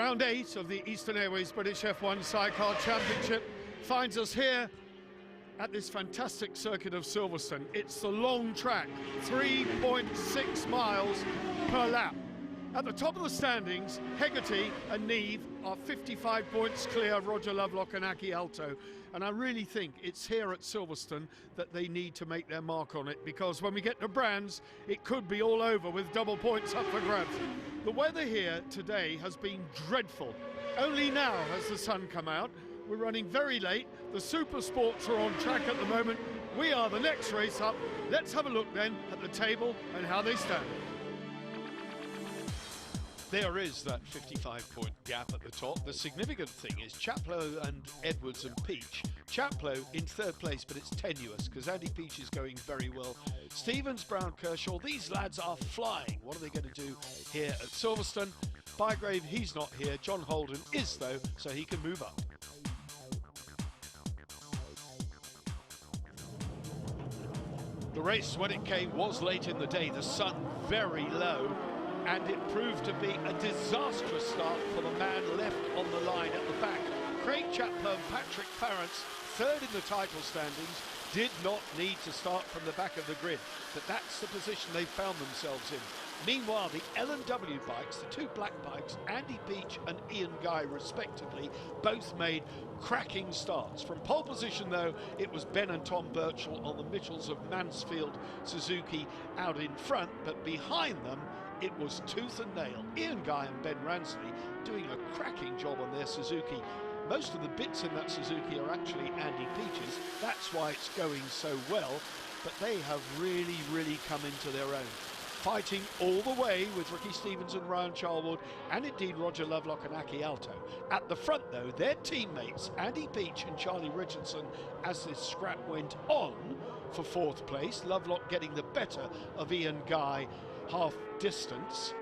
Round 8 of the Eastern Airways British F1 Sidecar Championship finds us here at this fantastic circuit of Silverstone. It's the long track, 3.6 miles per lap. At the top of the standings, Hegarty and Neve are 55 points clear of Roger Lovelock and Aki Alto. And I really think it's here at Silverstone that they need to make their mark on it, because when we get to Brands, it could be all over with double points up for grabs. The weather here today has been dreadful. Only now has the sun come out. We're running very late. The Super Sports are on track at the moment. We are the next race up. Let's have a look then at the table and how they stand. There is that 55-point gap at the top. The significant thing is Chaplow and Edwards and Peach. Chaplow in third place, but it's tenuous because Andy Peach is going very well. Stevens, Brown, Kershaw, these lads are flying. What are they going to do here at Silverstone? Bygrave, he's not here. John Holden is though, so he can move up. The race, when it came, was late in the day. The sun very low. And it proved to be a disastrous start for the man left on the line at the back. Craig Chaplow and Patrick Farrance, third in the title standings, did not need to start from the back of the grid, but that's the position they found themselves in. Meanwhile, the L&W bikes, the two black bikes, Andy Peach and Ian Guy respectively, both made cracking starts. From pole position though, it was Ben and Tom Birchall on the Mitchells of Mansfield Suzuki out in front, but behind them it was tooth and nail. Ian Guy and Ben Ransley doing a cracking job on their Suzuki. Most of the bits in that Suzuki are actually Andy Peach's. That's why it's going so well, but they have really come into their own. Fighting all the way with Ricky Stevens and Ryan Charlwood, and indeed Roger Lovelock and Aki Alto. At the front though, their teammates, Andy Peach and Charlie Richardson, as this scrap went on for fourth place. Lovelock getting the better of Ian Guy, half distance.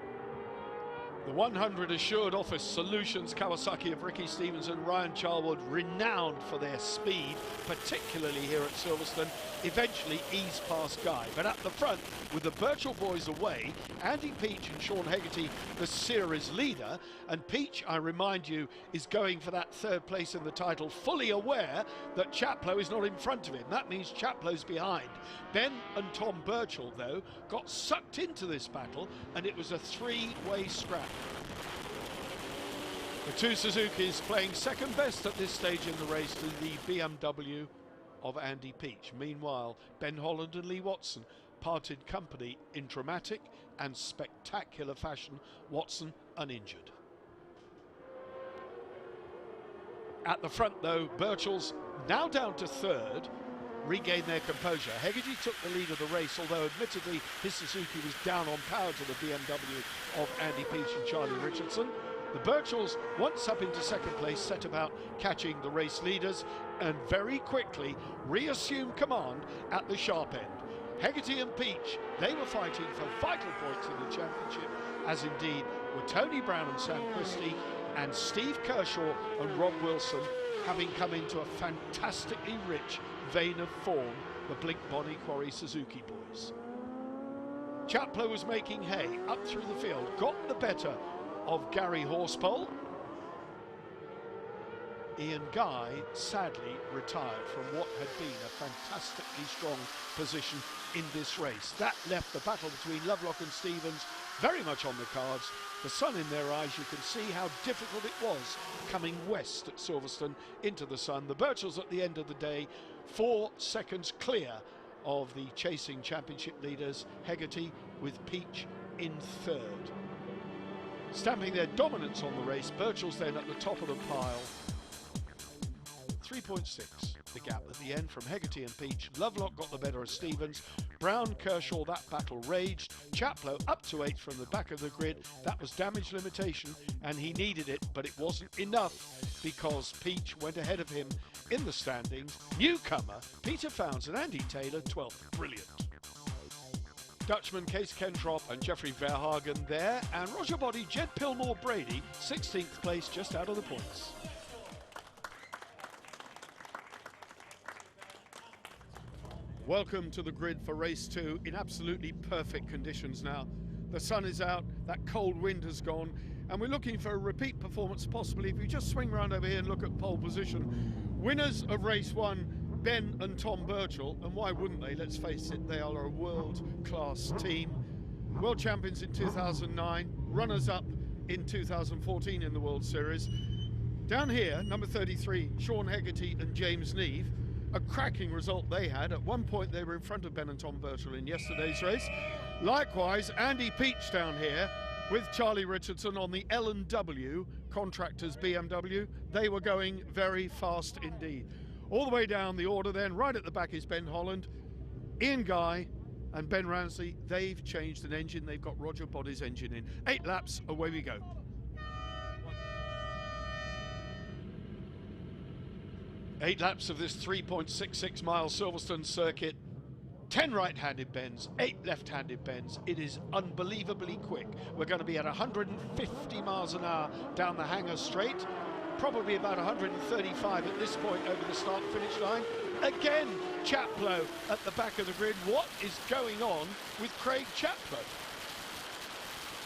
The 100 Assured Office Solutions Kawasaki of Ricky Stevens and Ryan Charlwood, renowned for their speed, particularly here at Silverstone, eventually eased past Guy. But at the front, with the Birchall boys away, Andy Peach and Sean Hegarty, the series leader, and Peach, I remind you, is going for that third place in the title, fully aware that Chaplow is not in front of him. That means Chaplow's behind. Ben and Tom Birchall, though, got sucked into this battle, and it was a three-way scrap. The two Suzukis playing second best at this stage in the race to the BMW of Andy Peach. Meanwhile, Ben Holland and Lee Watson parted company in dramatic and spectacular fashion, Watson uninjured. At the front though, Birchall's now down to third, regained their composure. Hegarty took the lead of the race, although admittedly his Suzuki was down on power to the BMW of Andy Peach and Charlie Richardson. The Birchalls, once up into second place, set about catching the race leaders and very quickly reassumed command at the sharp end. Hegarty and Peach, they were fighting for vital points in the championship, as indeed were Tony Brown and Sam Christie, and Steve Kershaw and Rob Wilson, having come into a fantastically rich vein of form, the Blink Bonnie Quarry Suzuki boys. Chaplow was making hay up through the field, got the better of Gary Horsepole. Ian Guy sadly retired from what had been a fantastically strong position in this race. That left the battle between Lovelock and Stevens very much on the cards. The sun in their eyes, you can see how difficult it was coming west at Silverstone into the sun. The Birchalls at the end of the day, 4 seconds clear of the chasing championship leaders, Hegarty with Peach in third. Stamping their dominance on the race, Birchall's then at the top of the pile. 3.6 the gap at the end from Hegarty and Peach. Lovelock got the better of Stevens. Brown, Kershaw, that battle raged. Chaplow up to 8th from the back of the grid. That was damage limitation and he needed it, but it wasn't enough because Peach went ahead of him in the standings. Newcomer Peter Founds and Andy Taylor 12th. Brilliant. Dutchman Case Kentrop and Jeffrey Verhagen there, and Roger Body, Jed Pillmore Brady, 16th place, just out of the points. Welcome to the grid for race 2 in absolutely perfect conditions now. The sun is out, that cold wind has gone, and we're looking for a repeat performance possibly. If you just swing around over here and look at pole position, winners of race 1, Ben and Tom Birchall, and why wouldn't they? Let's face it, they are a world-class team. World champions in 2009, runners-up in 2014 in the World Series. Down here, number 33, Sean Hegarty and James Neve, a cracking result they had. At one point they were in front of Ben and Tom Birchall in yesterday's race. Likewise, Andy Peach down here with Charlie Richardson on the L&W Contractors BMW. They were going very fast indeed. All the way down the order then, right at the back is Ben Holland, Ian Guy and Ben Ransley. They've changed an engine. They've got Roger Body's engine in. 8 laps, away we go. Eight laps of this 3.66 mile Silverstone circuit. 10 right-handed bends, 8 left-handed bends. It is unbelievably quick. We're going to be at 150 miles an hour down the Hangar Straight. Probably about 135 at this point over the start-finish line. Again, Chaplow at the back of the grid. What is going on with Craig Chaplow?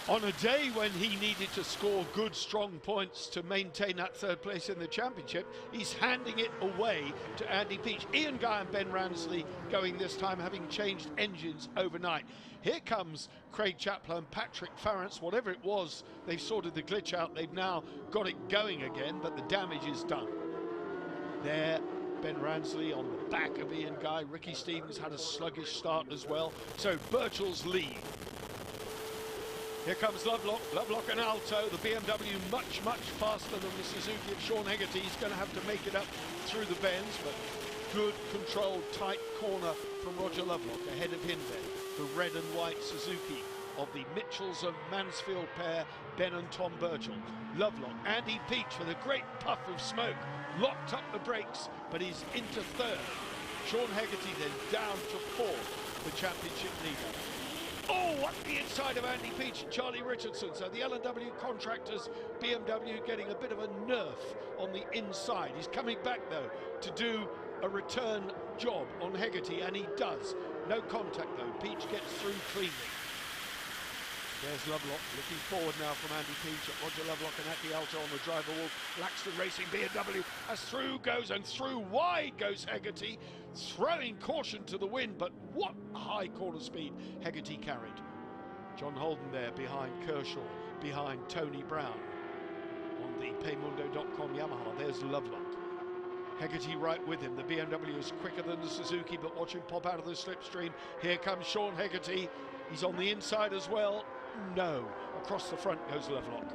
On a day when he needed to score good, strong points to maintain that 3rd place in the championship, he's handing it away to Andy Peach. Ian Guy and Ben Ransley going this time, having changed engines overnight. Here comes Craig Chaplow and Patrick Farrance. Whatever it was, they've sorted the glitch out. They've now got it going again, but the damage is done. There, Ben Ransley on the back of Ian Guy. Ricky Stevens had a sluggish start as well. So Birchall's lead. Here comes Lovelock and Alto. The BMW much, much faster than the Suzuki of Sean Hegarty. He's going to have to make it up through the bends, but good, controlled, tight corner from Roger Lovelock. Ahead of him then, the red and white Suzuki of the Mitchells of Mansfield pair, Ben and Tom Birchall. Lovelock, Andy Peach with a great puff of smoke, locked up the brakes, but he's into 3rd. Sean Hegarty then down to 4th, the championship leader. Oh, up the inside of Andy Peach and Charlie Richardson. So the L&W Contractors BMW getting a bit of a nerf on the inside. He's coming back though to do a return job on Hegarty, and he does. No contact though. Peach gets through cleanly. There's Lovelock looking forward now from Andy Peach at Roger Lovelock and Aki Alto on the driver wall. Laxton Racing BMW as through goes, and through wide goes Hegarty, throwing caution to the wind, but what high corner speed Hegarty carried. John Holden there behind Kershaw, behind Tony Brown on the Paymundo.com Yamaha. There's Lovelock. Hegarty right with him. The BMW is quicker than the Suzuki, but watch him pop out of the slipstream. Here comes Sean Hegarty. He's on the inside as well. No, across the front goes Lovelock.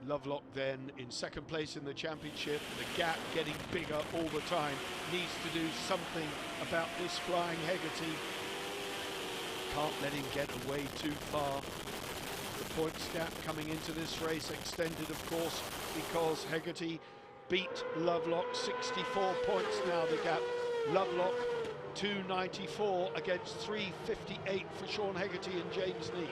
Lovelock then in 2nd place in the championship. The gap getting bigger all the time. Needs to do something about this flying Hegarty. Can't let him get away too far. The points gap coming into this race extended, of course, because Hegarty beat Lovelock. 64 points now the gap. Lovelock 294 against 358 for Sean Hegarty and James Neve.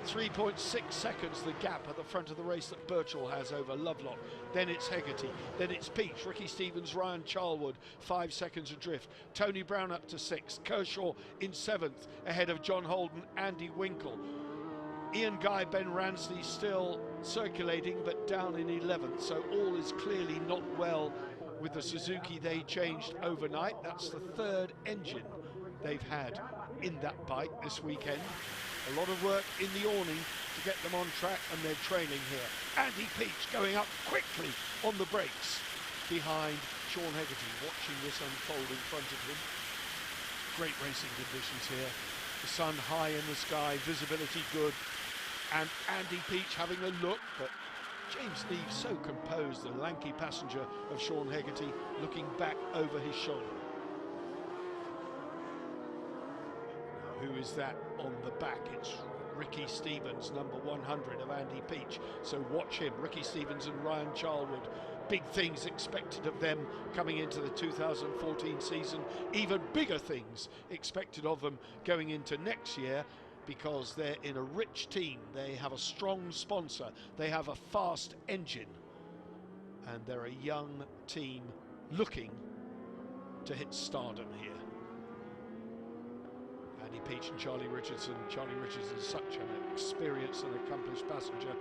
3.6 seconds the gap at the front of the race that Birchall has over Lovelock. Then it's Hegarty, then it's Peach, Ricky Stevens, Ryan Charlwood, 5 seconds adrift. Tony Brown up to 6th, Kershaw in 7th, ahead of John Holden, Andy Winkle. Ian Guy, Ben Ransley still circulating, but down in 11th, so all is clearly not well with the Suzuki they changed overnight. That's the 3rd engine they've had in that bike this weekend. A lot of work in the awning to get them on track, and they're trailing here. Andy Peach going up quickly on the brakes behind Sean Hegarty, watching this unfold in front of him. Great racing conditions here. The sun high in the sky, visibility good, and Andy Peach having a look, but James Neve so composed, the lanky passenger of Sean Hegarty, looking back over his shoulder. Who is that on the back? It's Ricky Stevens, number 100 of Andy Peach. So watch him, Ricky Stevens and Ryan Charlwood. Big things expected of them coming into the 2014 season. Even bigger things expected of them going into next year, because they're in a rich team. They have a strong sponsor. They have a fast engine. And they're a young team looking to hit stardom here. Andy Peach and Charlie Richardson. Charlie Richardson is such an experienced and accomplished passenger.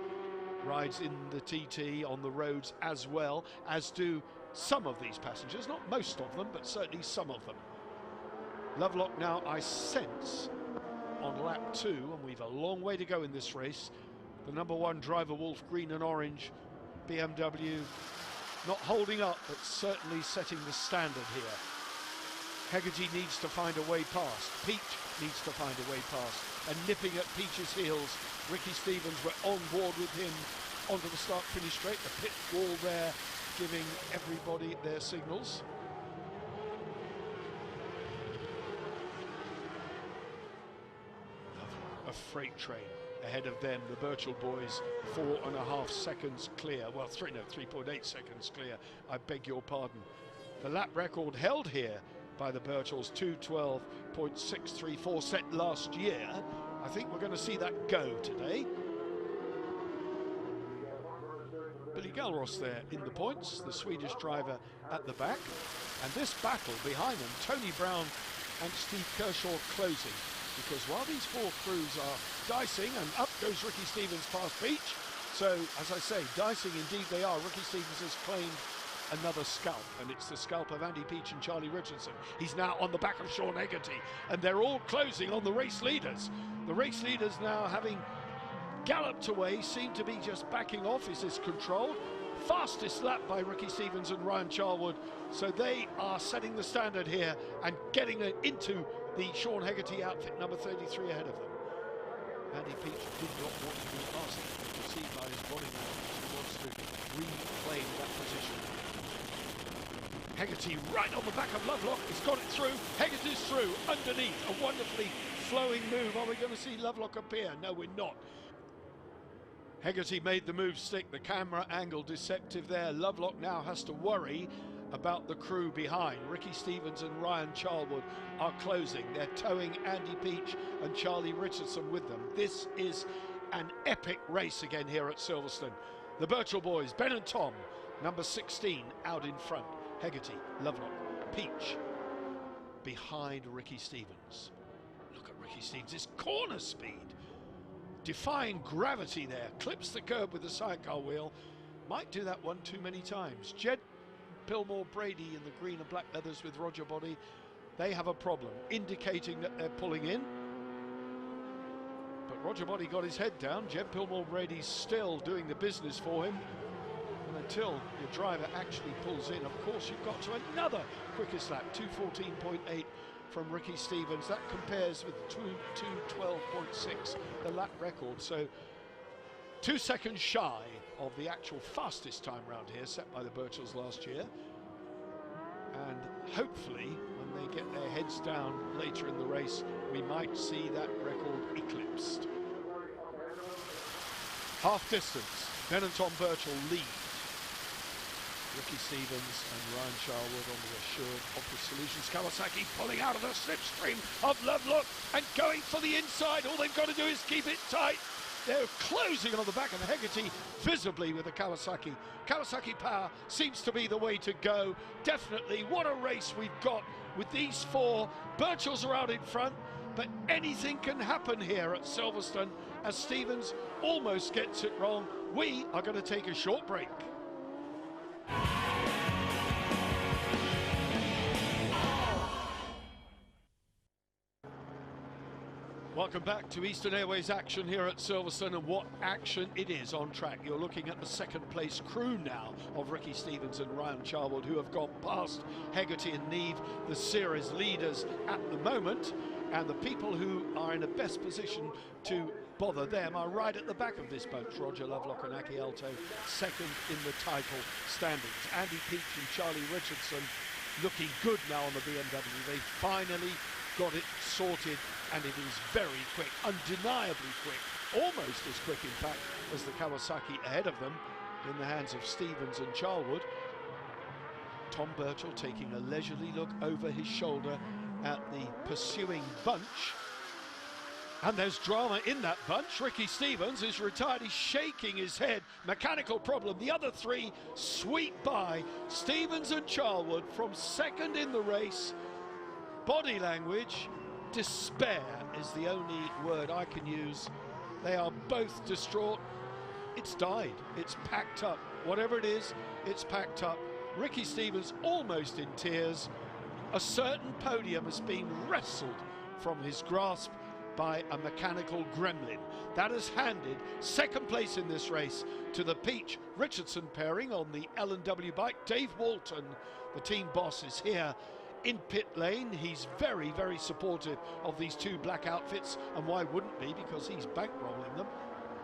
Rides in the TT on the roads as well, as do some of these passengers. Not most of them, but certainly some of them. Lovelock now, I sense, on lap 2, and we've a long way to go in this race. The number 1 driver, Wolf, green and orange, BMW, not holding up, but certainly setting the standard here. Hegarty needs to find a way past. Peach needs to find a way past. And nipping at Peach's heels, Ricky Stevens, we're on board with him onto the start-finish straight. The pit wall there giving everybody their signals. A freight train ahead of them, the Birchall boys, 4.5 seconds clear. Well, 3.8 seconds clear, I beg your pardon. The lap record held here by the Birchalls, 2:12.634, set last year. I think we're going to see that go today. Billy Galros there in the points, the Swedish driver at the back. And this battle behind them, Tony Brown and Steve Kershaw closing. Because while these 4 crews are dicing, and up goes Ricky Stevens past Peach. So, as I say, dicing indeed they are. Ricky Stevens has claimed another scalp, and it's the scalp of Andy Peach and Charlie Richardson. He's now on the back of Sean Hegarty, and they're all closing on the race leaders. The race leaders now, having galloped away, seem to be just backing off. Is this controlled? Fastest lap by Ricky Stevens and Ryan Charlwood. So they are setting the standard here and getting it into the Sean Hegarty outfit, number 33 ahead of them. Andy Peach did not want to be asked. You can see by his body language he wants to reclaim that position. Hegarty right on the back of Lovelock. He's got it through. Hegarty's through underneath. A wonderfully flowing move. Are we going to see Lovelock appear? No, we're not. Hegarty made the move stick. The camera angle deceptive there. Lovelock now has to worry about the crew behind. Ricky Stevens and Ryan Charlwood are closing. They're towing Andy Peach and Charlie Richardson with them. This is an epic race again here at Silverstone. The Birchall boys, Ben and Tom, number 16, out in front. Hegarty, Lovelock, Peach behind Ricky Stevens. Look at Ricky Stevens, his corner speed. Defying gravity there, clips the curb with the sidecar wheel. Might do that one too many times. Jed Pillmore Brady in the green and black leathers with Roger Body, they have a problem, indicating that they're pulling in. But Roger Body got his head down. Jed Pillmore Brady's still doing the business for him. And until your driver actually pulls in, of course, you've got to another quickest lap, 2:14.8 from Ricky Stevens. That compares with 2:12.6, the lap record. So 2 seconds shy of the actual fastest time round here set by the Birchalls last year. And hopefully when they get their heads down later in the race, we might see that record eclipsed. Half distance, Ben and Tom Birchall lead. Ricky Stevens and Ryan Charlwood on the assured Opera Solutions Kawasaki, pulling out of the slipstream of Lovelock and going for the inside. All they've got to do is keep it tight. They're closing on the back of Hegarty, visibly with the Kawasaki. Kawasaki power seems to be the way to go. Definitely, what a race we've got with these 4. Birchalls are out in front, but anything can happen here at Silverstone as Stevens almost gets it wrong. We are going to take a short break. Welcome back to Eastern Airways action here at Silverstone, and what action it is on track. You're looking at the second place crew now of Ricky Stevens and Ryan Charlwood, who have gone past Hegarty and Neve, the series leaders at the moment, and the people who are in the best position to bother them are right at the back of this bunch. Roger Lovelock and Aki Alto second in the title standings. Andy Peach and Charlie Richardson looking good now on the BMW. They finally got it sorted, and it is very quick, undeniably quick, almost as quick in fact as the Kawasaki ahead of them in the hands of Stevens and Charlwood. Tom Birchall taking a leisurely look over his shoulder at the pursuing bunch, and there's drama in that bunch. Ricky Stevens is retired, he's shaking his head, mechanical problem. The other 3 sweep by. Stevens and Charlwood from second in the race. Body language despair is the only word I can use. They are both distraught. It's died. It's packed up. Whatever it is, it's packed up. Ricky Stevens almost in tears. A certain podium has been wrestled from his grasp by a mechanical gremlin. That has handed second place in this race to the Peach Richardson pairing on the L&W bike. Dave Walton, the team boss, is here in pit lane. He's very, very supportive of these two black outfits, and why wouldn't be, because he's bankrolling them.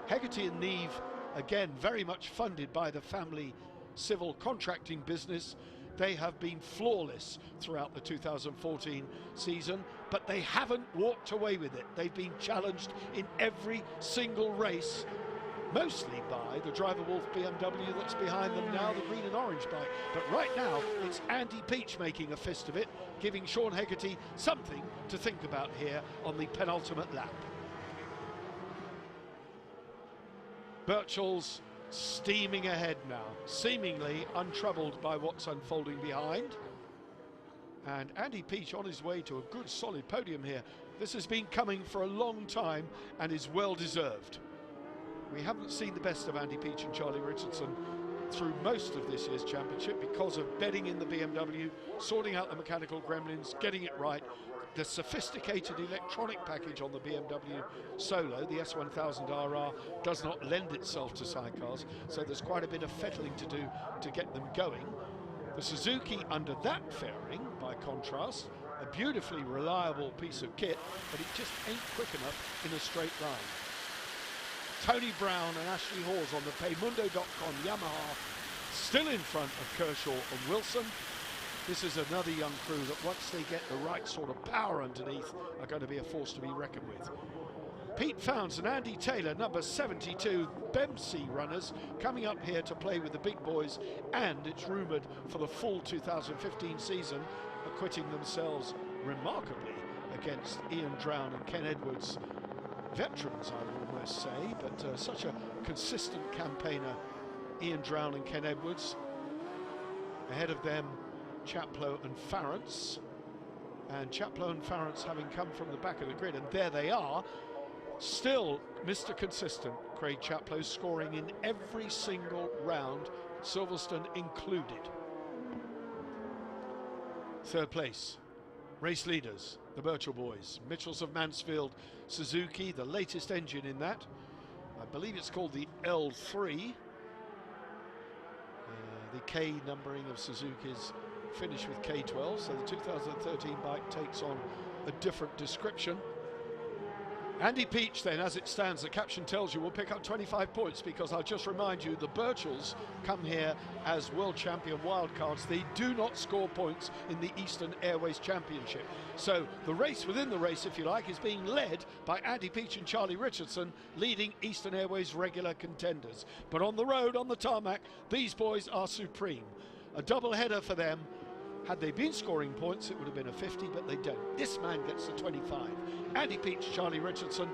Hegarty and Neve, again, very much funded by the family civil contracting business. They have been flawless throughout the 2014 season, but they haven't walked away with it. They've been challenged in every single race, mostly by the Driver Wolf BMW that's behind them now, the green and orange bike. But right now, it's Andy Peach making a fist of it, giving Sean Hegarty something to think about here on the penultimate lap. Birchall's steaming ahead now, seemingly untroubled by what's unfolding behind. And Andy Peach on his way to a good solid podium here. This has been coming for a long time and is well deserved. We haven't seen the best of Andy Peach and Charlie Richardson through most of this year's championship because of bedding in the BMW, sorting out the mechanical gremlins, getting it right. The sophisticated electronic package on the BMW Solo, the S1000RR, does not lend itself to sidecars, so there's quite a bit of fettling to do to get them going. The Suzuki under that fairing, by contrast, a beautifully reliable piece of kit, but it just ain't quick enough in a straight line. Tony Brown and Ashley Hawes on the Paymundo.com Yamaha, still in front of Kershaw and Wilson. This is another young crew that once they get the right sort of power underneath are going to be a force to be reckoned with. Pete Founds and Andy Taylor, number 72, BEMC runners, coming up here to play with the big boys, and it's rumoured for the full 2015 season, acquitting themselves remarkably against Ian Drown and Ken Edwards. Veterans, I would almost say, but such a consistent campaigner, Ian Drown and Ken Edwards. Ahead of them, Chaplow and Farrance, and Chaplow and Farrance having come from the back of the grid, and there they are, still Mr. Consistent, Craig Chaplow, scoring in every single round, Silverstone included. Third place, race leaders, the Birchall boys, Mitchells of Mansfield Suzuki, the latest engine in that. I believe it's called the L3. The K numbering of Suzuki's finished with K12, so the 2013 bike takes on a different description. Andy Peach then, as it stands, the caption tells you, will pick up 25 points, because I'll just remind you, the Birchalls come here as world champion wildcards. They do not score points in the Eastern Airways Championship. So the race within the race, if you like, is being led by Andy Peach and Charlie Richardson, leading Eastern Airways regular contenders. But on the road, on the tarmac, these boys are supreme. A double header for them. Had they been scoring points, it would have been a 50, but they don't. This man gets the 25. Andy Peach, Charlie Richardson,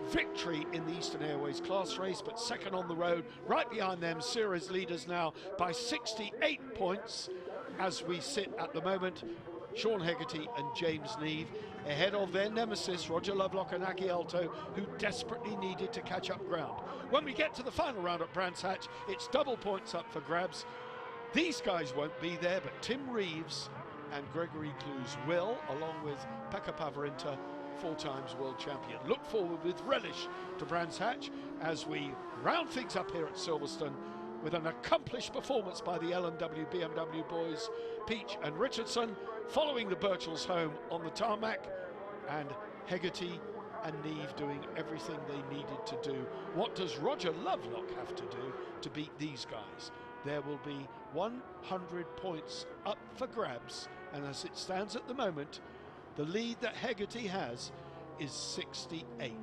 victory in the Eastern Airways class race, but second on the road. Right behind them, series leaders now by 68 points as we sit at the moment. Sean Hegarty and James Neve ahead of their nemesis, Roger Lovelock and Aki Alto, who desperately needed to catch up ground. When we get to the final round at Brands Hatch, it's double points up for grabs. These guys won't be there, but Tim Reeves and Gregory Clues will, along with Pekka Pavarinta, 4 times world champion. Look forward with relish to Brands Hatch as we round things up here at Silverstone with an accomplished performance by the L&W BMW boys, Peach and Richardson, following the Birchalls home on the tarmac, and Hegarty and Neve doing everything they needed to do. What does Roger Lovelock have to do to beat these guys? There will be 100 points up for grabs, and as it stands at the moment, the lead that Hegarty has is 68.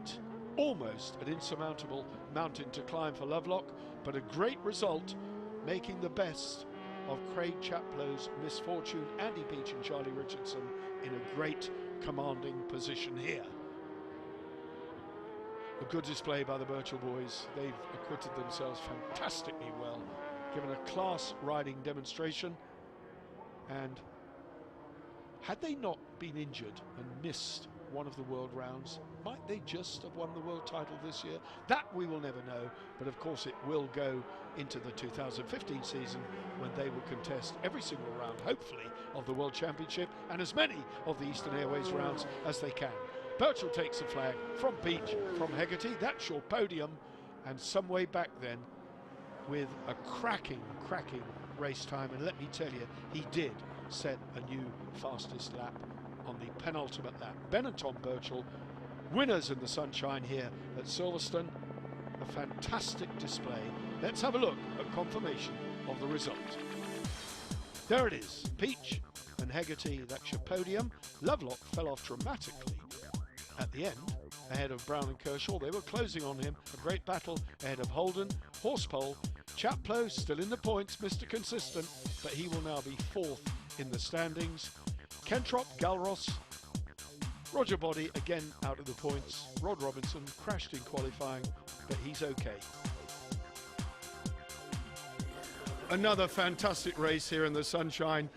Almost an insurmountable mountain to climb for Lovelock, but a great result, making the best of Craig Chaplow's misfortune, Andy Peach and Charlie Richardson in a great commanding position here. A good display by the Birchall boys. They've acquitted themselves fantastically well, given a class riding demonstration, and had they not been injured and missed one of the world rounds? Might they just have won the world title this year? That we will never know, but of course it will go into the 2015 season when they will contest every single round, hopefully, of the World Championship and as many of the Eastern Airways rounds as they can. Birchall takes the flag from Peach, from Hegarty. That's your podium, and some way back then with a cracking race time, and let me tell you, he did set a new fastest lap on the penultimate lap. Ben and Tom Birchall, winners in the sunshine here at Silverstone. A fantastic display. Let's have a look at confirmation of the result. There it is, Peach and Hegarty, that's your podium. Lovelock fell off dramatically at the end, ahead of Brown and Kershaw. They were closing on him. A great battle ahead of Holden, Horsepole. Chaplow still in the points, Mr. Consistent, but he will now be fourth in the standings. Kentrop, Galros, Roger Body again out of the points. Rod Robinson crashed in qualifying, but he's okay. Another fantastic race here in the sunshine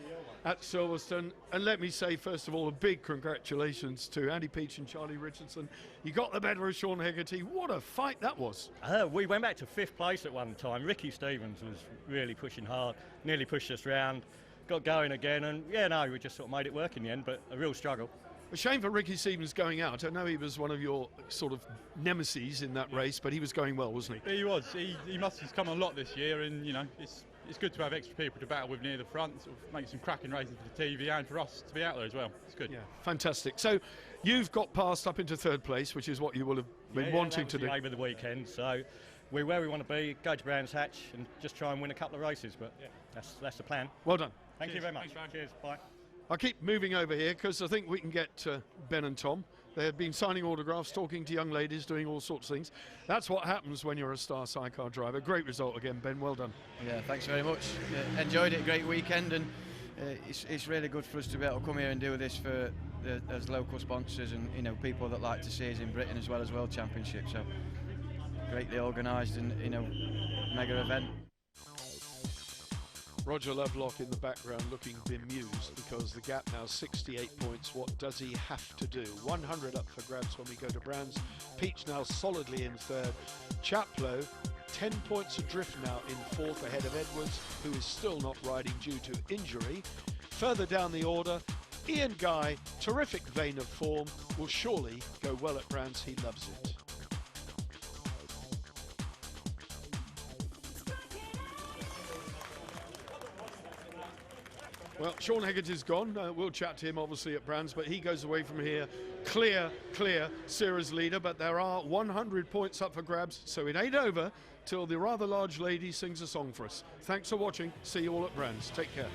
at Silverstone, and let me say first of all a big congratulations to Andy Peach and Charlie Richardson. You got the better of Sean Hegarty. What a fight that was. We went back to 5th place at one time. Ricky Stevens was really pushing hard, nearly pushed us round, got going again, and yeah, no, we just sort of made it work in the end, but a real struggle. A shame for Ricky Stevens going out. I know he was one of your sort of nemesis in that race, but he was going well, wasn't he? He was. He must have come a lot this year, and you know, it's good to have extra people to battle with near the front, sort of make some cracking races for the TV and for us to be out there as well. It's good. Yeah, fantastic. So you've got passed up into 3rd place, which is what you will have been wanting to do. Over the weekend, so we're where we want to be, go to Brands Hatch and just try and win a couple of races, but that's the plan. Well done. Thank you very much. Cheers, bye. I'll keep moving over here because I think we can get Ben and Tom. They have been signing autographs, talking to young ladies, doing all sorts of things. That's what happens when you're a star sidecar driver. Great result again, Ben. Well done. Yeah, thanks very much. Enjoyed it, great weekend, and it's really good for us to be able to come here and do this for as local sponsors and people that like to see us in Britain as well as World Championship. So greatly organised and mega event. Roger Lovelock in the background looking bemused because the gap now 68 points. What does he have to do? 100 up for grabs when we go to Brands. Peach now solidly in 3rd. Chaplow 10 points adrift now in 4th ahead of Edwards, who is still not riding due to injury. Further down the order, Ian Guy, terrific vein of form, will surely go well at Brands. He loves it. Well, Sean Hegarty's gone. We'll chat to him obviously at Brands, but he goes away from here clear series leader, but there are 100 points up for grabs, so it ain't over till the rather large lady sings a song for us. Thanks for watching. See you all at Brands. Take care.